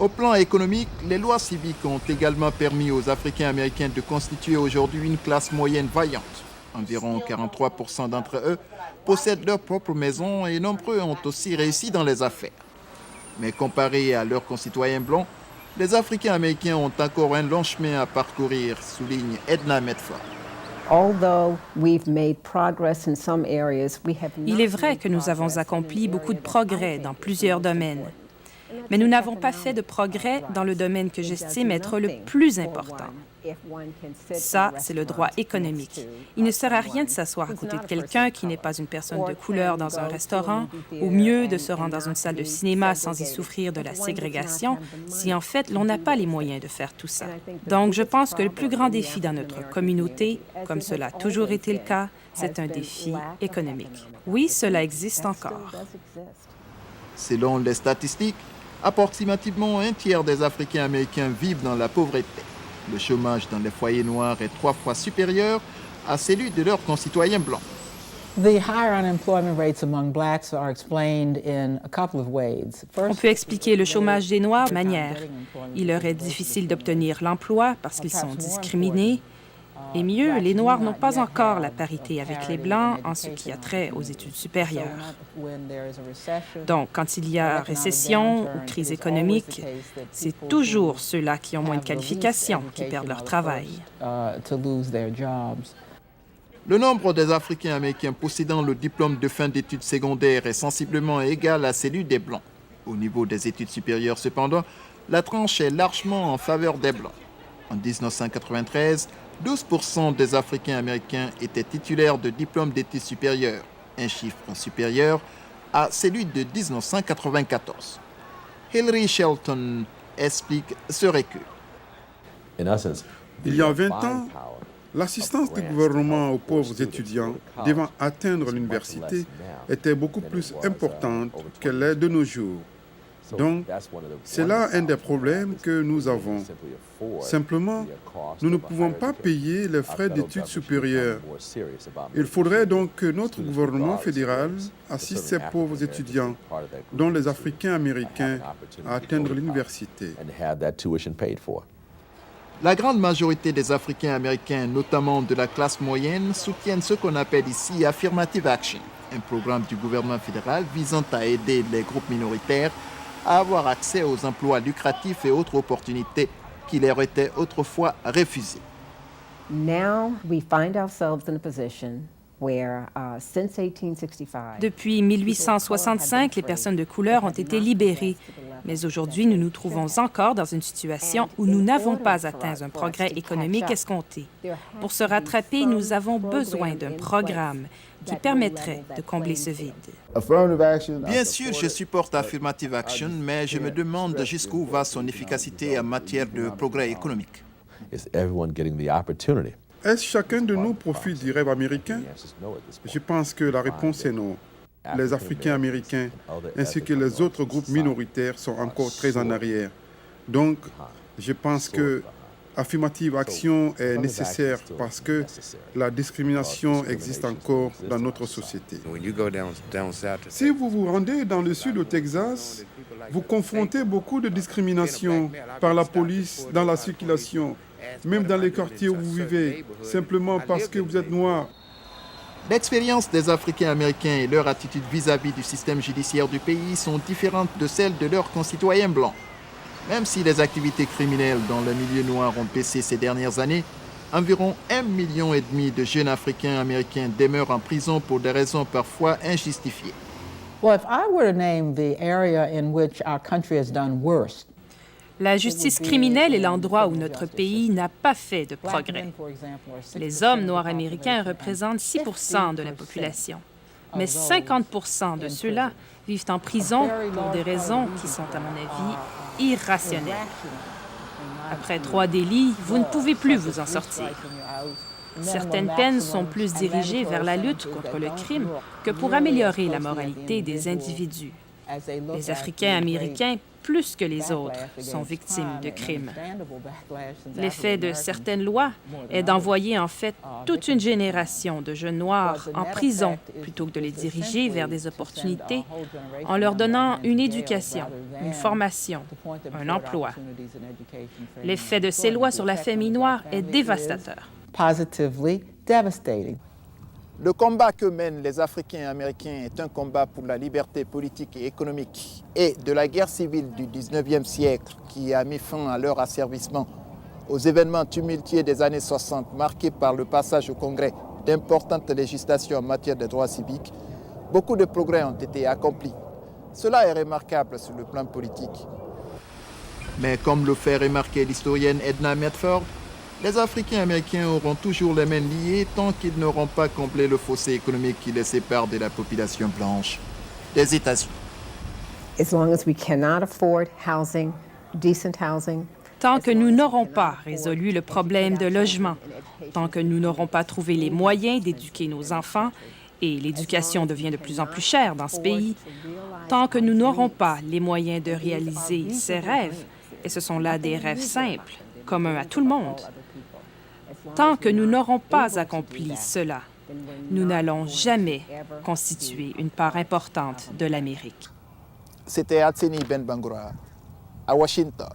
Au plan économique, les lois civiques ont également permis aux Africains américains de constituer aujourd'hui une classe moyenne vaillante. Environ 43% d'entre eux possèdent leur propre maison et nombreux ont aussi réussi dans les affaires. Mais comparé à leurs concitoyens blancs, les Africains américains ont encore un long chemin à parcourir, souligne Edna Medford. Il est vrai que nous avons accompli beaucoup de progrès dans plusieurs domaines, mais nous n'avons pas fait de progrès dans le domaine que j'estime être le plus important. Ça, c'est le droit économique. Il ne sert à rien de s'asseoir à côté de quelqu'un qui n'est pas une personne de couleur dans un restaurant, ou mieux de se rendre dans une salle de cinéma sans y souffrir de la ségrégation, si en fait l'on n'a pas les moyens de faire tout ça. Donc, je pense que le plus grand défi dans notre communauté, comme cela a toujours été le cas, c'est un défi économique. Oui, cela existe encore. Selon les statistiques, approximativement un tiers des Africains américains vivent dans la pauvreté. Le chômage dans les foyers noirs est 3 fois supérieur à celui de leurs concitoyens blancs. On peut expliquer le chômage des Noirs de manière. Il leur est difficile d'obtenir l'emploi parce qu'ils sont discriminés. Et mieux, les Noirs n'ont pas encore la parité avec les Blancs en ce qui a trait aux études supérieures. Donc, quand il y a récession ou crise économique, c'est toujours ceux-là qui ont moins de qualifications qui perdent leur travail. Le nombre des Africains américains possédant le diplôme de fin d'études secondaires est sensiblement égal à celui des Blancs. Au niveau des études supérieures, cependant, la tranche est largement en faveur des Blancs. En 1993, 12% des Africains américains étaient titulaires de diplômes d'études supérieures, un chiffre supérieur à celui de 1994. Hillary Shelton explique ce recul. Il y a 20 ans, l'assistance du gouvernement aux pauvres étudiants devant atteindre l'université était beaucoup plus importante qu'elle l'est de nos jours. Donc, c'est là un des problèmes que nous avons. Simplement, nous ne pouvons pas payer les frais d'études supérieures. Il faudrait donc que notre gouvernement fédéral assiste ces pauvres étudiants, dont les Africains américains, à atteindre l'université. La grande majorité des Africains américains, notamment de la classe moyenne, soutiennent ce qu'on appelle ici Affirmative Action, un programme du gouvernement fédéral visant à aider les groupes minoritaires à avoir accès aux emplois lucratifs et autres opportunités qui leur étaient autrefois refusées. Depuis 1865, les personnes de couleur ont été libérées. Mais aujourd'hui, nous nous trouvons encore dans une situation où nous n'avons pas atteint un progrès économique escompté. Pour se rattraper, nous avons besoin d'un programme qui permettrait de combler ce vide. Bien sûr, je supporte Affirmative Action, mais je me demande jusqu'où va son efficacité en matière de progrès économique. Est-ce chacun de nous profite du rêve américain? Je pense que la réponse est non. Les Africains américains ainsi que les autres groupes minoritaires sont encore très en arrière. Donc, je pense que Affirmative Action est nécessaire parce que la discrimination existe encore dans notre société. Si vous vous rendez dans le sud au Texas, vous confrontez beaucoup de discrimination par la police dans la circulation, même dans les quartiers où vous vivez, simplement parce que vous êtes noir. L'expérience des Africains américains et leur attitude vis-à-vis du système judiciaire du pays sont différentes de celles de leurs concitoyens blancs. Même si les activités criminelles dans le milieu noir ont baissé ces dernières années, environ 1,5 million de jeunes Africains américains demeurent en prison pour des raisons parfois injustifiées. La justice criminelle est l'endroit où notre pays n'a pas fait de progrès. Les hommes noirs américains représentent 6 % de la population, mais 50 % de ceux-là vivent en prison pour des raisons qui sont, à mon avis, irrationnelles. Après 3 délits, vous ne pouvez plus vous en sortir. Certaines peines sont plus dirigées vers la lutte contre le crime que pour améliorer la moralité des individus. Les Africains américains plus que les autres, sont victimes de crimes. L'effet de certaines lois est d'envoyer en fait toute une génération de jeunes noirs en prison plutôt que de les diriger vers des opportunités en leur donnant une éducation, une formation, un emploi. L'effet de ces lois sur la famille noire est dévastateur. Le combat que mènent les Africains américains est un combat pour la liberté politique et économique et de la guerre civile du 19e siècle qui a mis fin à leur asservissement aux événements tumultueux des années 60 marqués par le passage au Congrès d'importantes législations en matière de droits civiques. Beaucoup de progrès ont été accomplis. Cela est remarquable sur le plan politique. Mais comme le fait remarquer l'historienne Edna Medford, les Africains américains auront toujours les mains liées tant qu'ils n'auront pas comblé le fossé économique qui les sépare de la population blanche des États-Unis. Tant que nous n'aurons pas résolu le problème de logement, tant que nous n'aurons pas trouvé les moyens d'éduquer nos enfants, et l'éducation devient de plus en plus chère dans ce pays, tant que nous n'aurons pas les moyens de réaliser ces rêves, et ce sont là des rêves simples, communs à tout le monde, tant que nous n'aurons pas accompli cela, nous n'allons jamais constituer une part importante de l'Amérique. C'était Atseni Ben Bangura à Washington.